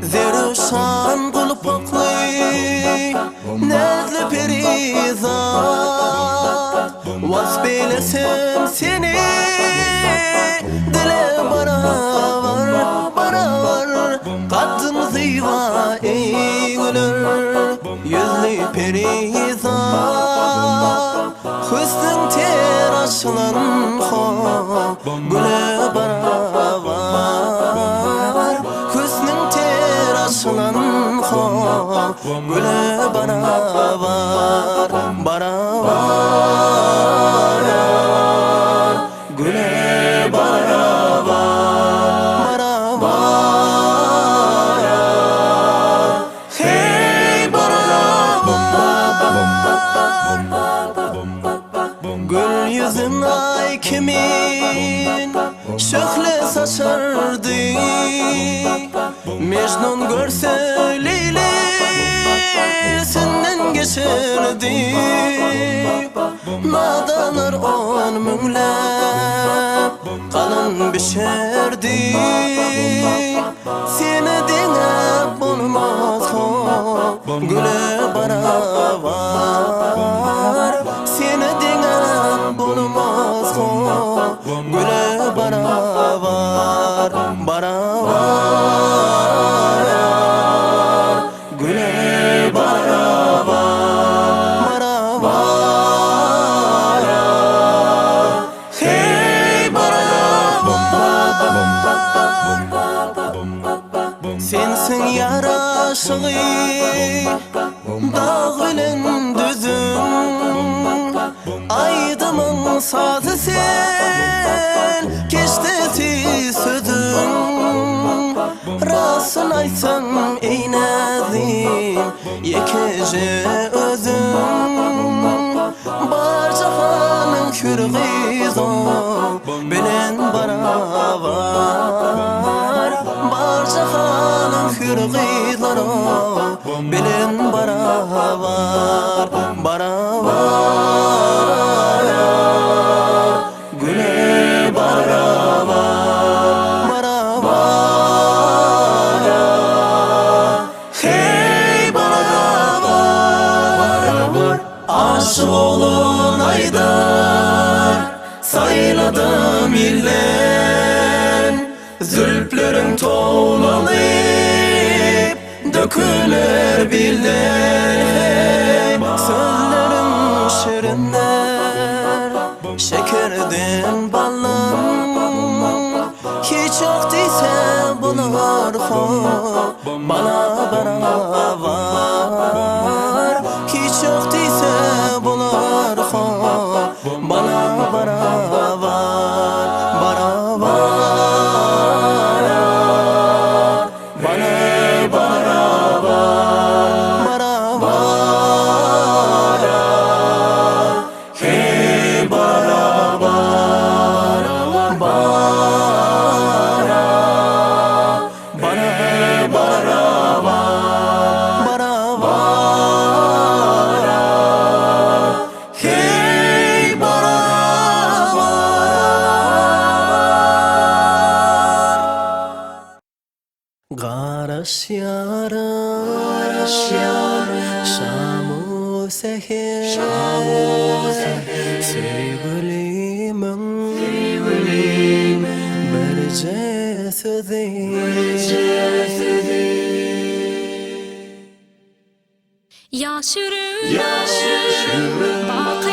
Zeruşan kulpaklı nezli perizat vasbilesem seni dile bana var kadın ziva ey gülür yüzlü perizat hüsnün teraşlan güle bana var hüsnün teraşlan güle bana var güle bana var hey bana gül yüzün ay kimin şöhle saçardı Mecnun görse Leyla'sından geçerdi Nadalar on münlep kalın bişerdi Seni dinlep olmaz güle bana var Seni dinlep olmaz güle bana var güle bana var hey sensin yaraşığı dağ bilen düzün aydımın sazı sen keştesi sözün Rasın aysan ey nazim yekece özün Bar cahanın kürgizon bilen bana var Bar cahanın kürgizlaro bilen bana var güle bana Aşık olun aydar sayladım illen Zülplerin toğlanıp döküler bilden Sözlerim şirinler şekerden balım Hiç yok değilse bunlar bana var Hiç yok değilse bunlar bana var hey Garaş yara Şamu seher Sevgilimin bir cesedi Yaşırım Bakı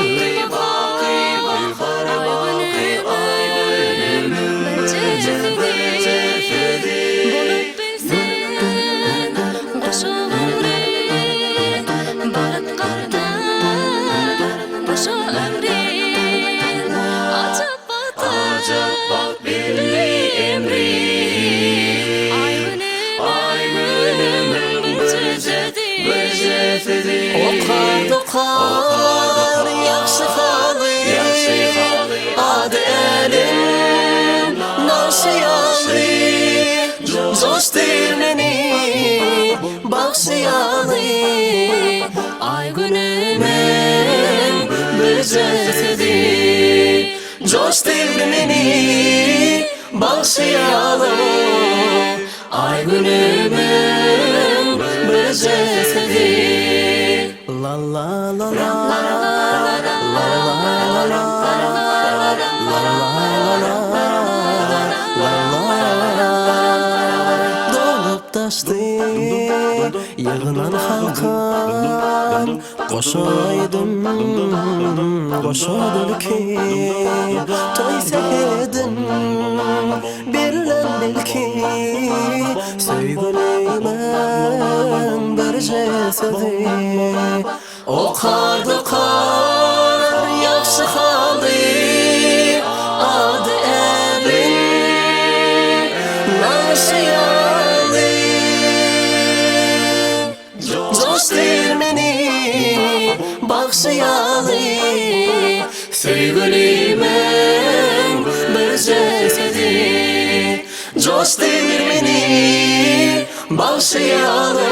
Okar yaxşı xalı Adı elim Bağışlayalı coştirmeni Bağışlayalı ay günümün bücesidi coştirmeni Bağışlayalı ay günümün bücesidi La la la la Dolup taştı yığınan halkan Koşaydım koşadır ki Toy sehedin birlen ki Söygüleymen bir cesedi O kardı kar yaxşı haldı Adı evin naşıyalı Coştirmeni bağışlayalı Söygüleymen bir cesedi Coştirmeni bağışlayalı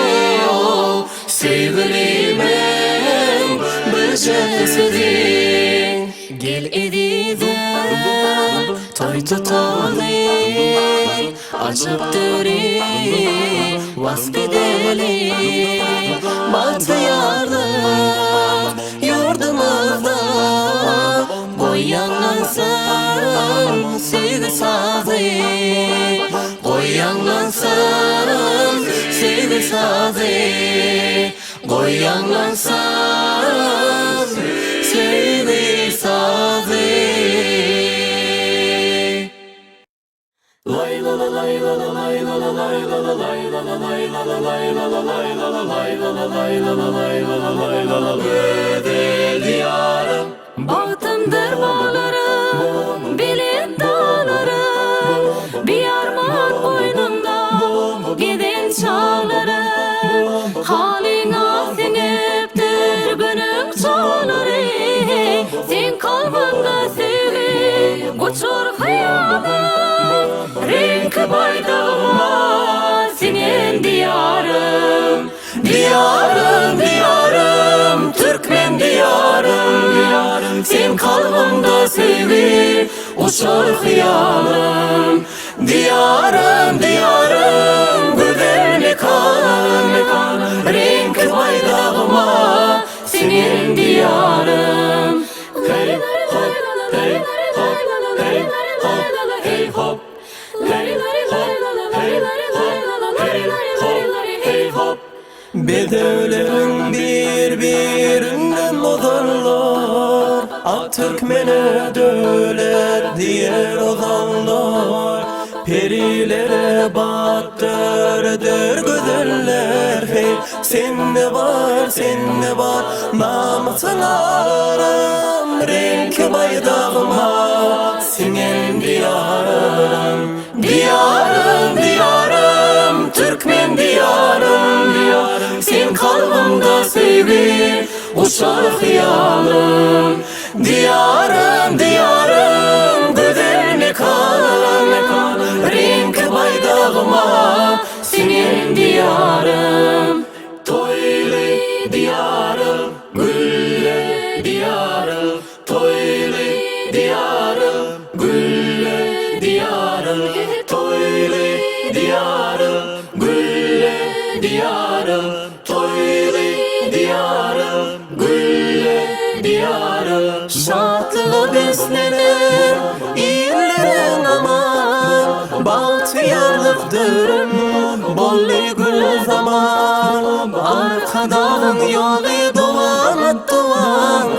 Sevgilimen bir cesedi Gel ediden toy tutalı Açıp döri vasfedeli Batı yardım yurdumuzda Koyanlansın sevgi sazı Koyanlansın sevgi sazı Koyanlansın sevgi sazı Lay la la lay la la lay la la lay la la lay la la lay la la lay la la lay la la lay la la lay la la lay la la lay la la Bedel diyarım Batımdır bağlarım, bilin dağlarım Bir armağan boynumda gidin çağlarım Halin asiniptir günüm çağları Sen kalbinde sevgi uçur hayalım Renk baydağıma senin diyarım Diyarım, diyarım, Türkmen diyarım Sen kalbimde sevgi uçur hıyalım Diyarım, diyarım, güzel kanım Renk baydağıma senin diyarım Hey hop, hey hop, hey hop, hey hop Hey hop, hey hop, hey hop, hey hop Bedevlerin birbirinden ozanlar Ak Türkmen'e döler diğer ozanlar Perilere battırdır güzeller Hey sen ne var namuslarım Renk baydağıma senin diyarım Diyarım, diyarım, Türkmen diyarım Sen kalbimde sevgi uçar hıyalım Diyarım, diyarım, güzel mekanım Renk baydağıma senin diyarım Toylu diyarım, gülle diyarım Toylu diyarım, gülle diyarım Toylu diyarım, gülle diyarım Toylu diyarım, gülle diyarım Şatlı beslenir illerin aman Baltıyarlıktır bolli gül zaman Arkadan yolu doğan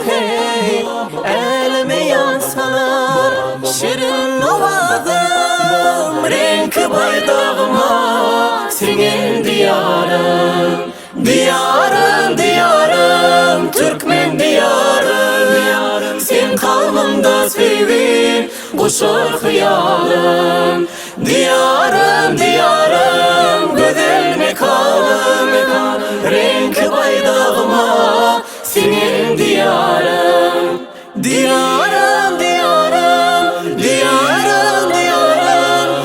hey Elime yansalar şirin ovazım Renk baydağıma senin diyarım Diyarım, diyarım, Türkmen diyarım Sen kalbimde sevgi kuşur hıyalım Diyarım, diyarım, güzel mekanım Renk baydağıma senin diyarım Diyarım, diyarım, diyarım, diyarım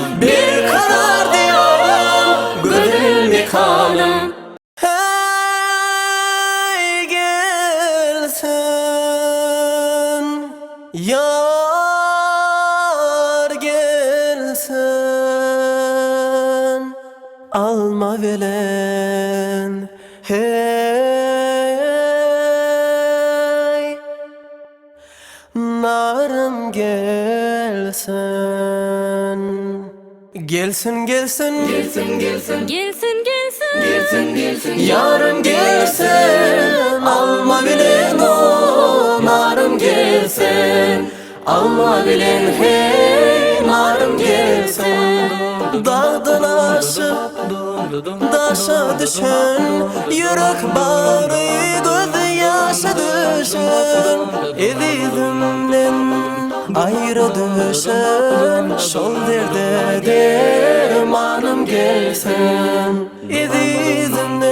alma bilen hey narım gelsin gelsin gelsin Gelsin gelsin Gelsin gelsin gelsin gelsin yarım gelsin alma bilen o narım gelsin alma bilen hey narım gelsin dağdan aşıp daşa düşen yürek bağrı gözü yaşa düşen evimden ayrı düşen şol derde dermanım gelsin evimden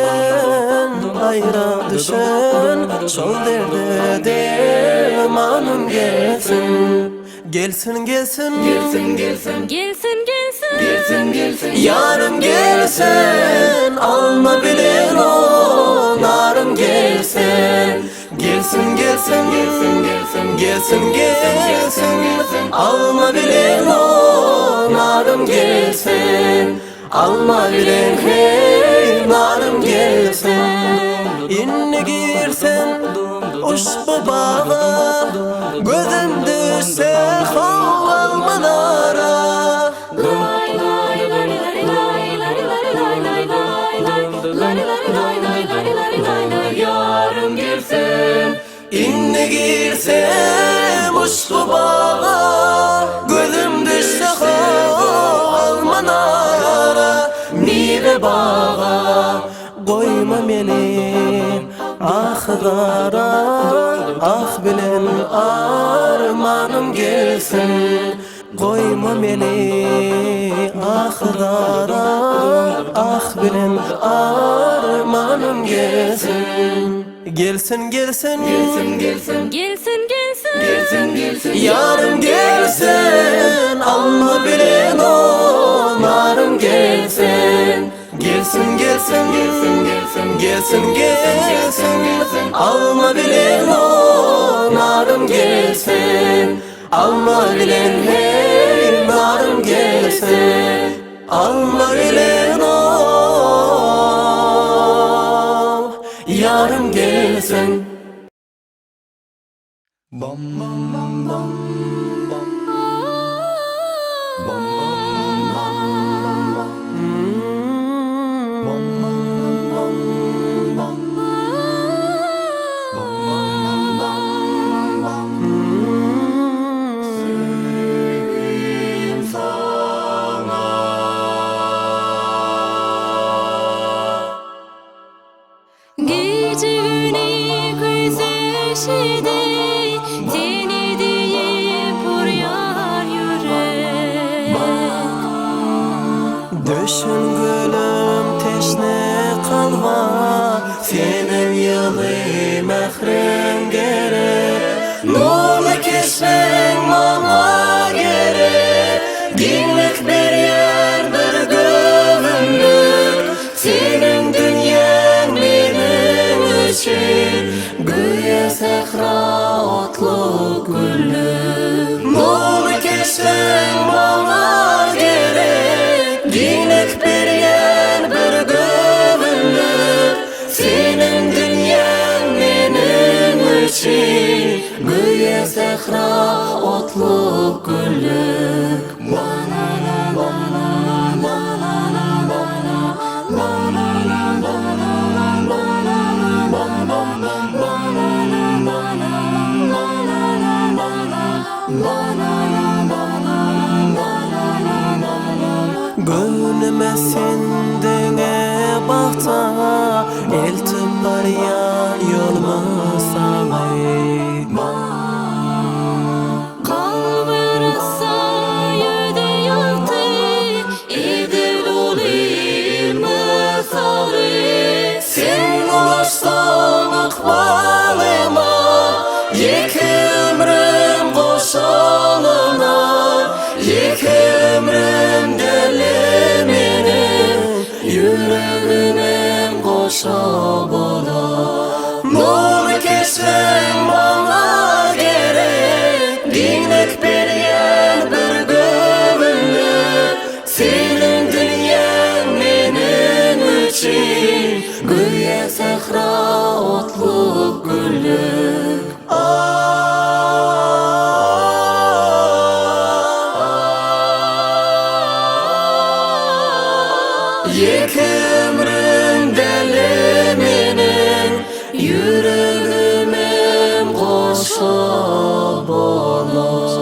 ayrı düşen şol derde dermanım gelsin gelsin gelsin gelsin gelsin Gelsin gelsin gelsin gelsin yarım gelsin alma bilen o narım gelsin gelsin gelsin gelsin gelsin gelsin gelsin alma bilen o narım gelsin alma bilen hey narım gelsin inni girsen uşbu bağa gözüm düşse havalmalara yarım gelsin İnne girsem uçlu bağa gözüm düşse almanara nive bağa koyma beni ahlara ah bilen armanım gelsin koyma beni ahlara ah bilen armanım gelsin gelsin gelsin gelsin gelsin Gelsin gelsin gelsin gelsin yarım gelsin alma bilen o narım gelsin gelsin gelsin gelsin gelsin gelsin gelsin alma bilen o narım gelsin alma bilen hey narım gelsin alma bilen o yarım gelsin bam bam bam bam bam bam Geceleri gözyaşıdı seni diye vuruyor yürek düşün gülüm teşne kalma senin yılı mehrem gerek nurlu keşfen bana gerek dinlik bir yer bir gövünlük senin dünyan benim için güya sehra otlu güllük nurlu keşfen bana gerek dinlik bir yer bir gövünlük senin dünyan benim için güya sehra otlu güllük gönlüme sendine bakta eltim var ya yolma sağay Kalbırsa yüde yaktı idil olayım salı sen ulaşsan ikbalıma yek ömrüm koşalına yek ömrüm deliminin yüreğimim koşa bola nur keşfen bana gerek dinlik bir yer bir gövünlük senin dünyan benim Iki ömrüm deli menin, yüreğimim koşa bolar.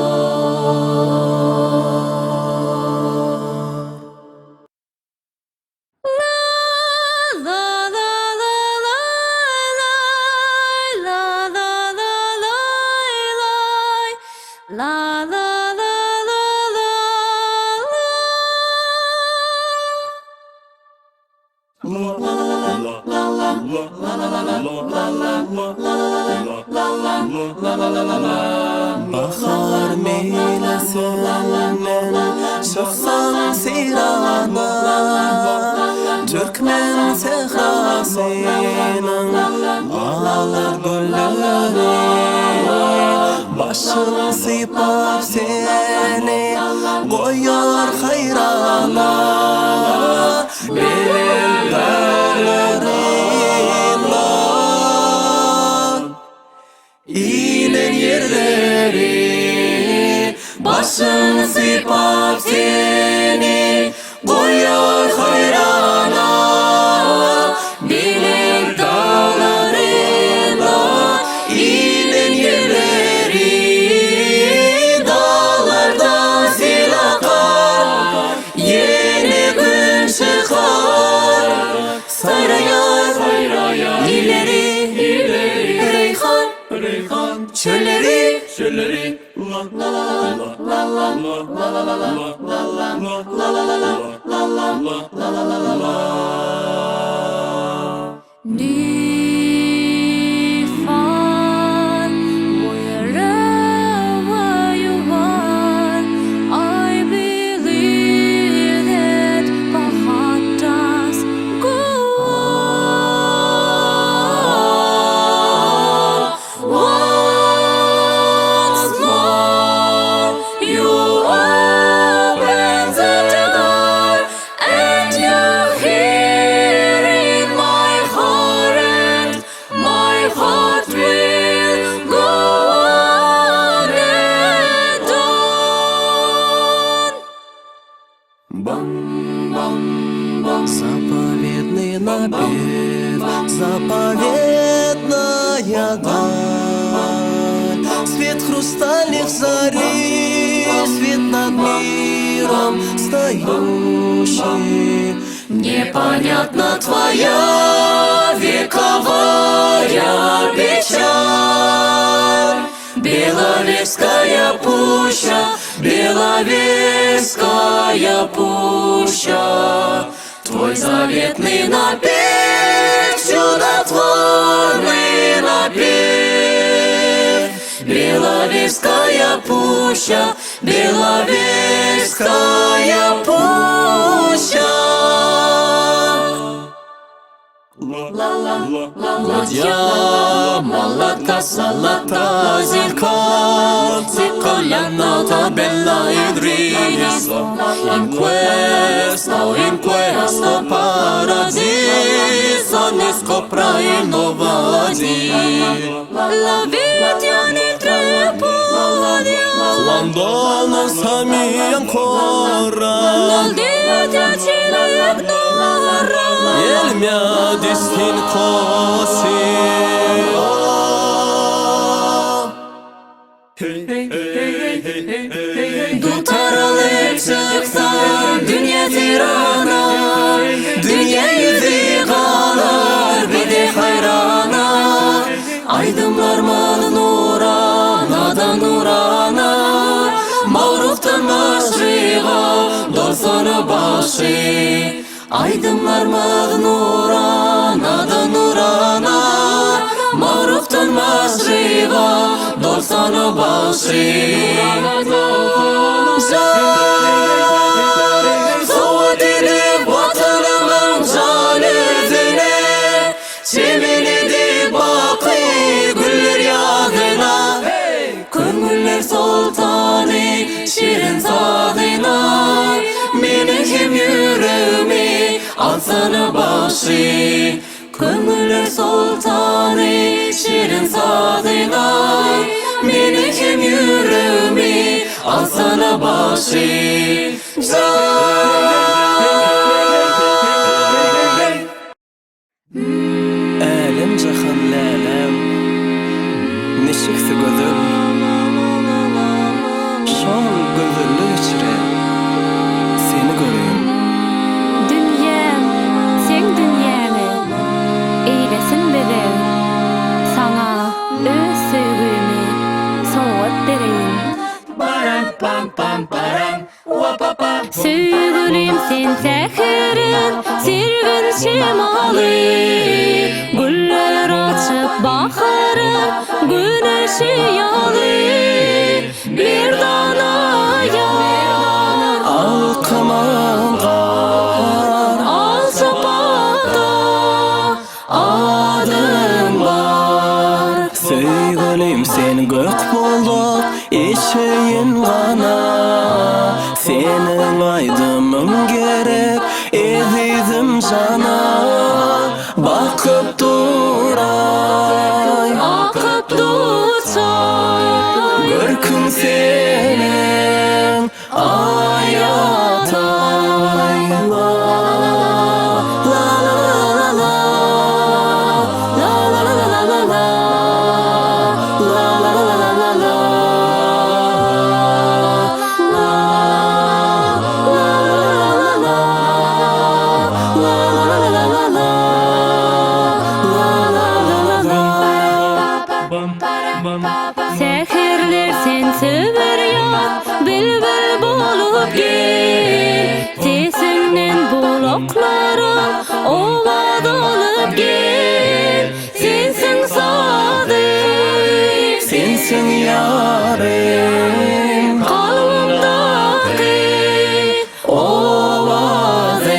Bahar meylesinden çıksam sirana, Türkmen sehrasının ağlar gülleri. Başın sıypap seni koyar hayrana, benim dağlarımdan inen yerleri. Başın sıypap seni koyar hayrana, benim dağlarımdan inen yerleri. Dağlardan sil akar, yeni gün çıkar. Sayrayar ileri, Reyhan çölleri. Nifan, wherever you are, I believe that my heart does go on. Once more, you open the door, and you're here in my heart, and my heart will go on and on. Бам, бам, бам. Заповедный напев, заповедная даль. Свет хрустальных зарей, свет над миром стоящий. Непонятна твоя вековая печаль. Беловежская пуща, Беловежская пуща. Твой заветный напев, чудотворный напев. Беловежская пуща, Беловежская пуща. Ладья, молотка, салата, зеркал, зеркалянata bella Idriso. In questo paradiso ne scopra il novadi. La vita nel trepodio, Quando non sami ancora, non diaci l'ignora. il mio destin così. Dutarılıp çıksan dünya tirana, dünya yüzü kalır bir de hayrana. Aydınlar malı nurana da nurana, mağruftan maşriğa dorsana başı. Aydınlar malı nurana da nurana, mağruftan maşriğa dorsana başı. Soğut edip vatanımın canizine, çemin edip bakı güller yağına. Köngüller sultanı şirin tadına, benim yüreğimi alsana başı. Köngüller sultanı şirin tadına, benim yüreğimi alsana başı. Can seherin sirgin şimalı güller açıp baharın güneşi yalı bir dana yar al kaman kar al sapakta adım var Sevgilim sen gök bulduk eşeğin gana Senin aydımın gerek ezizim cana Bakıp duray akıp tutay Görkün senin ayatay La la la la la la la la la la la La la la la la la Seherler sen sever ya bülbül bulup gel sesinden bulakların ova dolup gel sensin sadık Sensin yarim kalbimdaki ovazim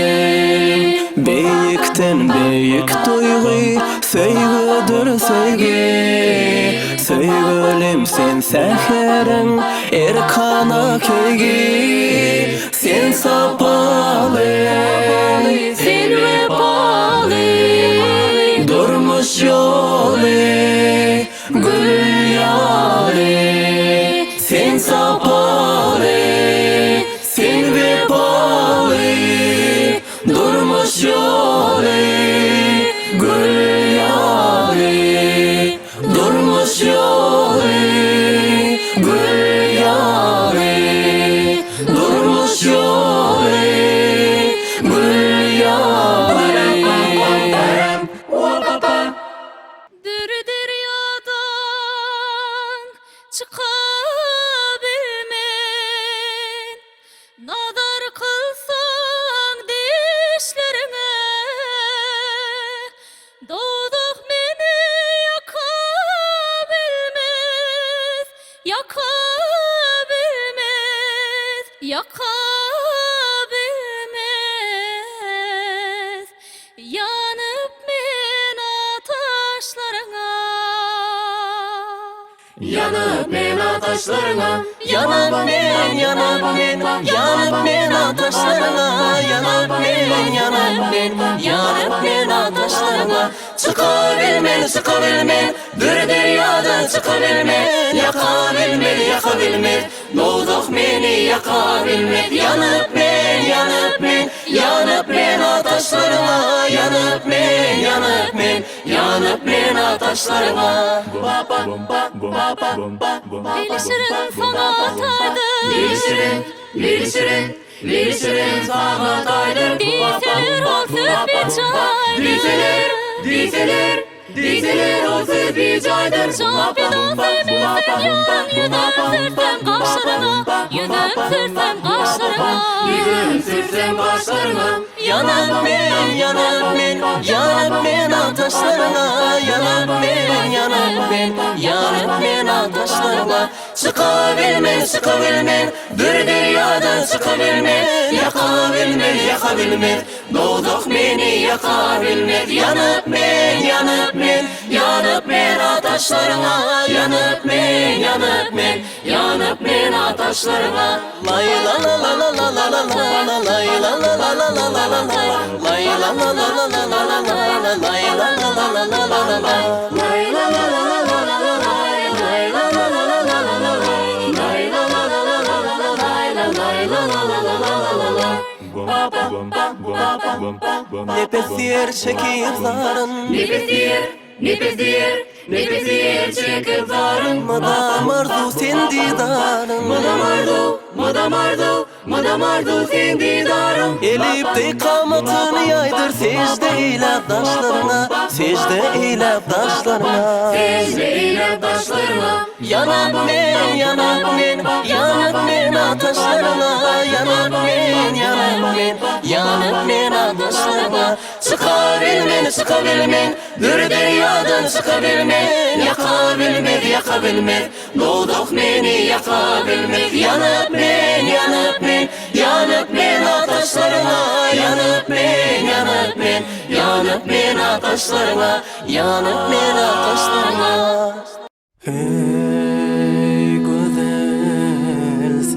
Beyikten beyik duygu sevgidir sevgi Sevgilim sen seherin erkana kegi Sen sapalı sen vefalı durmuş yolu gül yâri Sen sapalı sen vefalı durmuş yolu gül yâri durmuş yolu gül yâri durmuş yolu gül yâri Deryadan çıkabilmen Nadar kılsan dişlerine Doğduk beni yakabilmez Yakabilmez Yakabilmez Yanıp men ataşlarına Yanıp men ataşlarına Yanıp men, yanıp men, yanıp men ataşlarına Yanıp men, yanıp men, yanıp men ataşlarına Çıkabilmen, çıkabilmen, bir deryadan çıkabilmen Yakabilmen, yakabilmen, doğduk beni yakabilmen Yanıp men, yanıp men, yanıp men ataşlarına Yanıp men, yanıp men, yanıp men ataşlarına Bilişirin sana ataydır Bilişirin sana taydır Dizilir o süt bir çaydır Dizilir o süt bir çaydır Şampiyon sevmesin yan yüzüm sürsem kaşlarına Yüzüm sürsem kaşlarına Yüzüm sürsem kaşlarına Yanıp men, yanıp men, yanıp men ataşlarına Yanıp men, yanıp men, yanıp men ataşlarına Çıkabilmen, çıkabilmen, bir deryadan çıkabilmen Yakabilmen, yakabilmen, doğduk beni yakabilmen Yanıp men, yanıp men, yanıp men ataşlarına Yanıp men, yanıp men, yanıp men ataşlarına Lay la la la la la la la la lay la la la la la la la lay la la la la la la la lay la la la la la la la Lay la la la la la la la lay Lay la la la la la la la lay Lay la la la la la la la lay Lay la la la la la la la la Nefes yer çekip zarın Nefes yer çekip zarın Madam arzu sen didarın Madam arzu sen didarın Elip de kamatını yaydır secde ile taşlarına Secde ile taşlarına Secde ile taşlarına Yanıp men, yanıp men, yanıp men ataşlarına Yanıp men, yanıp men, yanıp taşlarına. Çıkabilmen bir deryadan çıkabilmen. Yakabilmen doğduk meni yakabilmen. Yanıp men ataşlarına. Yanıp men ataşlarına. Hey güzel sen,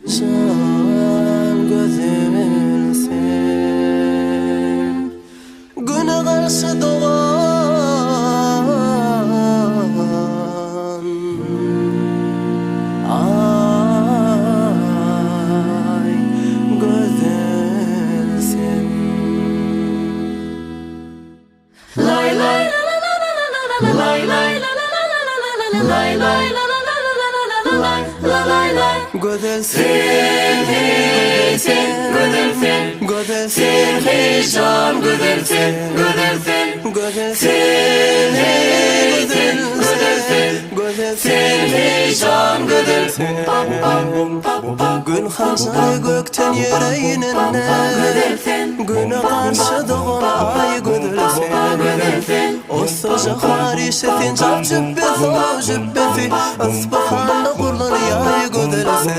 can güzel sen, güne karşı doğan ay güzel sen. Lay lay lay lay Güzel sen, hey sen, güzel sen, hey can, güzel sen, güzel sen, hey can, güzel sen. Gün hazır gökten yere inenler, güne karşı doğan ay güzel sen. O sıcaklar işetin cap cübbesi, o cübbesi ıspahanla kurulur yay güzel sen.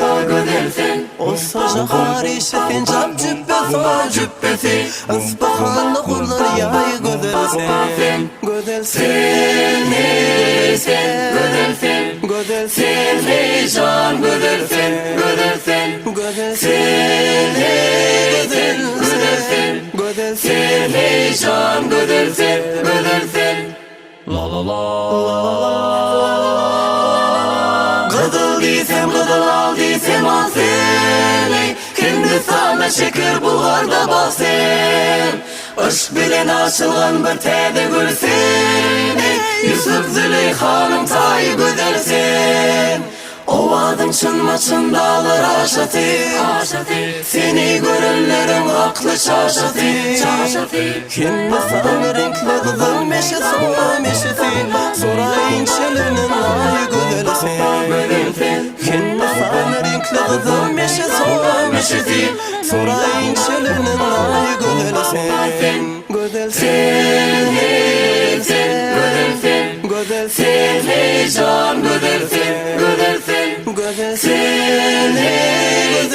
O sıcaklar işetin cap cübbesi, o cübbesi ıspahanla kurulur yay güzel sen. Güzel sen, hey sen, güzel sen, hey can, güzel sen, güzel sen, hey güzel sen, hey can, güzel sen. la la la. Gıdıl diysem gıdıl al diysem al seni. Kendi sana şeker bulgarda bal sen. Aşk bilen açılgan bir tede gül seni. Yusuf Züleyxa'nın tayı güzel sen. Ovadın çınma dağlar aşatı. Seni görenlerin aklı şaşatı. Kendi sana renkli kızıl meşe soğan meşesi. Sorayın çelinin ay güzel sen. Kendi sana renkli kızıl meşe soğan meşesi. Sorayın çelinin ay güzel sen. Güzel sen, hey sen, güzel sen, hey can, güzel sen. Güzel sen, hey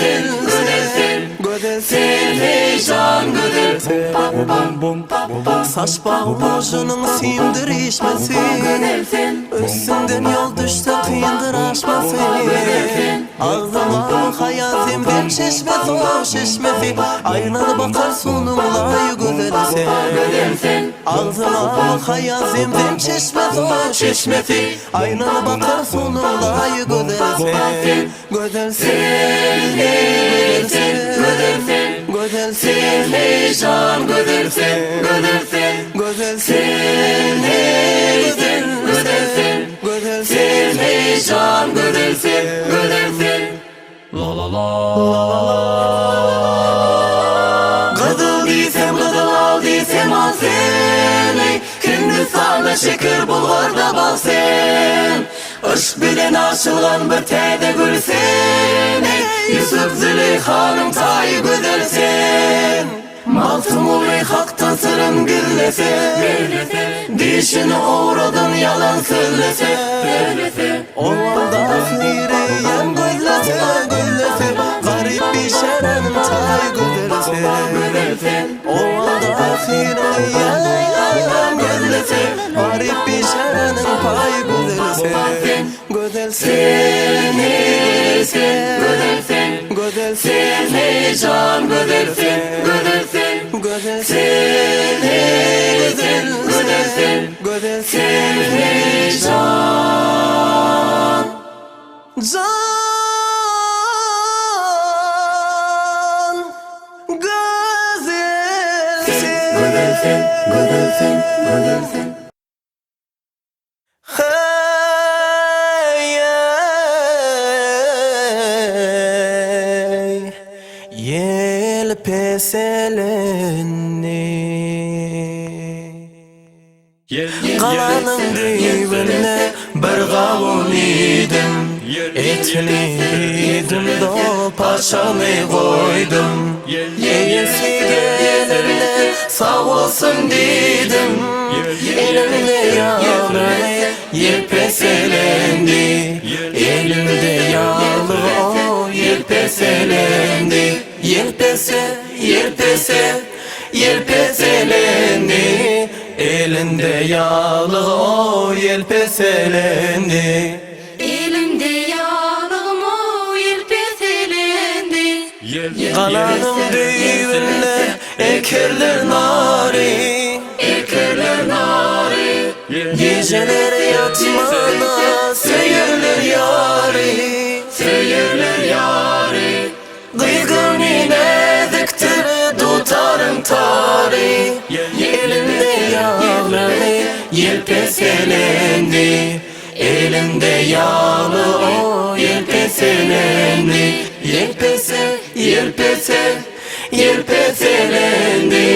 güzel sen, hey can, güzel sen. Saç bağı ucunun sindirişmesi, üstünden yol düştü kıyındır aşması. Ağzıma hayatımdan çeşmesi o şişmesi. Aynalı bakar sunumla güzel sen. Ağzıma hayatımdan çeşmesi o şişmesi. Aynalı bakar sunumla güzel sen. Güzel sen, hey güzel sen, hey can, güzel sen. Güzel sen, hey güzel sen, hey can, güzel sen. La la la. Gıdıl diysem gıdıl al diysem al seni. Kendi sana şeker bulgarda bal sen. Aşk bilen açılgan bir tede gül seni. Yusuf Züleyxa'nın tayı güzel sen. Maltım olay haktan sırın gürlese. Dişini uğradın yalan söylese. Olmanda ahiriyen gözlese. Garip bir şerenin tayı güzel sen. Olmanda ahiriyen gözlese. Garip bir şerenin payı güzel sen. Güzel sen, hey sen, güzel sen, hey can, güzel sen. Güzel sen, hey güzel sen, hey can, can, güzel sen. Hey, yel peselenni. Kalanın dibine bir kavun idim. Etini yedim de paçanı koydum. Yeyesi gelenler sağ olsun dedim. Elimde yağlı yelpeselendi. Elimde yağlı o yelpeselendi. Yelpese, yelpese, yelpeselendi. Elinde yağlı o yelpeselendi. Elimde yağlım o yelpeselendi. Kananım düğünler, ekerler nari. Ekerler nari. Geceler yatmana söyürler yari. Söyürler yari. Kıygın yine diktir tutarım tari. Elimde yağlı yelpeselendi. Elimde yağlı o yelpeselendi. Yelpese, yelpese, yelpeselendi.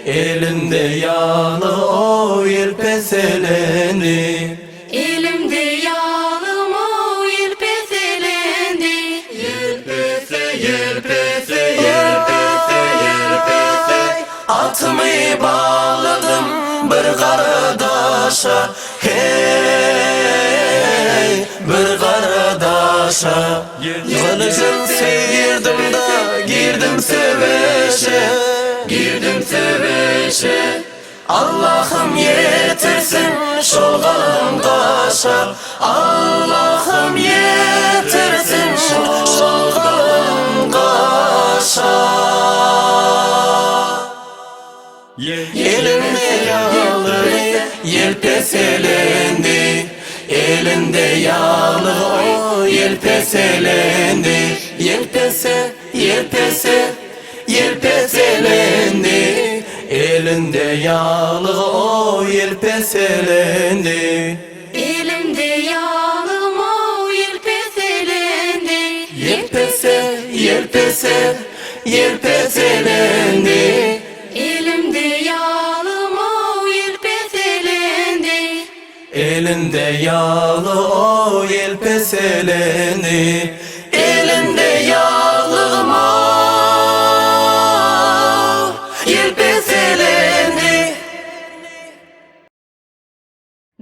Elinde yağlı o yelpeselendi. Elimde yağlım o yelpeselendi. Yelpese, yelpese, yelpese, yelpese. Atımı bağladım bir kardeşa. Hey, bir kardeşa. Kılıcım sıyırdım da girdim söveşe. Girdim söveşe. Allah'ım yetirsin şolgalım kaşa. Allah'ım yetirsin şolgalım kaşa. Elimde yağlı yelpeselendi. Elinde yağlı o yelpeselendi. Yelpese, yelpese, yelpeselendi. Elinde yağlı o yelpeselendi. Elimde yağlım o yelpeselendi. Yelpese, yelpese, yelpeselendi. Elimde yağlım o yelpeselendi. Elinde yağlı o yelpeselendi. Elinde yağlı o yelpeselendi.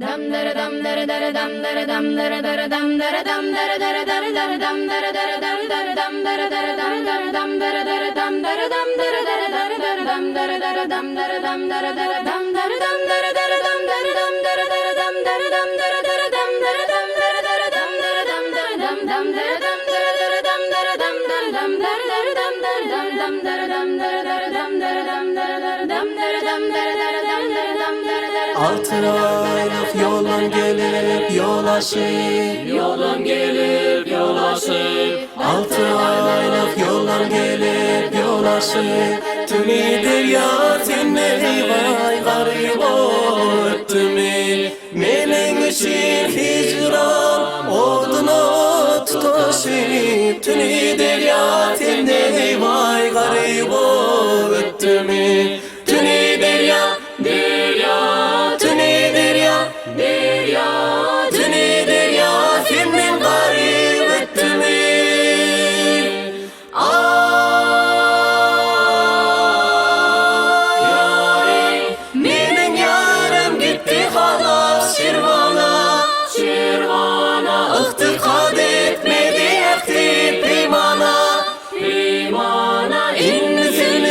Dam dara dam dara dara dam dara dam dara dara dam dara dam dara dara dara dara dam dara dara dara dara dam dara dara dara dara dam dara dara dam dara dam dara dara dara dara dam dara dara dam dara dam dara dara dam dara dam dara dara dam dara dam dara dara dam dara dam dara dara dam dara dam dara dara dam dara dam dara dam dam dara dam dara dara dam dara dam dara dam dara dara dam dara dam dam dara dam dara dara dam dara dam dara dara dam dara dam dara dara dam dara dam dara dara. Altı aylık yolun gelip yol aşıp. Yolun gelip yol aşıp. Altı aylık yollar gelip yol aşıp. Tümidir yatimleri vay garip öttü mü? Benim için hicran oduna tutaşıp. Tümidir yatimleri vay garip öttü mü? Tümidir ya, Derya, tümidir ya, derya, tümidir ya, filmin garip öttü mü? Benim yarım gitti halas şirvana. şirvana, İhtikad etmedi ehdi peymana. imana, İnnizini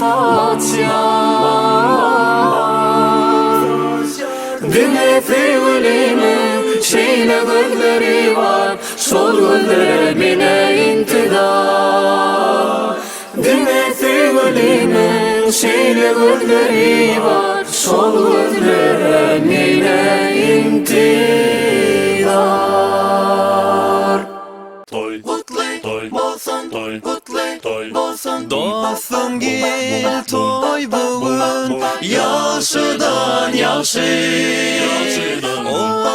Fatya. Düne fevlimin şeyle gözleri var, sol gözlerine intidar. Düne fevlimin şeyle gözleri var, sol gözlerine intidar. Toy, Kutlu toy, bolsun, toy, kutlu toy, bolsun. Dostum gel toy bugün, yaşıdan yaşı. yaşıdan. O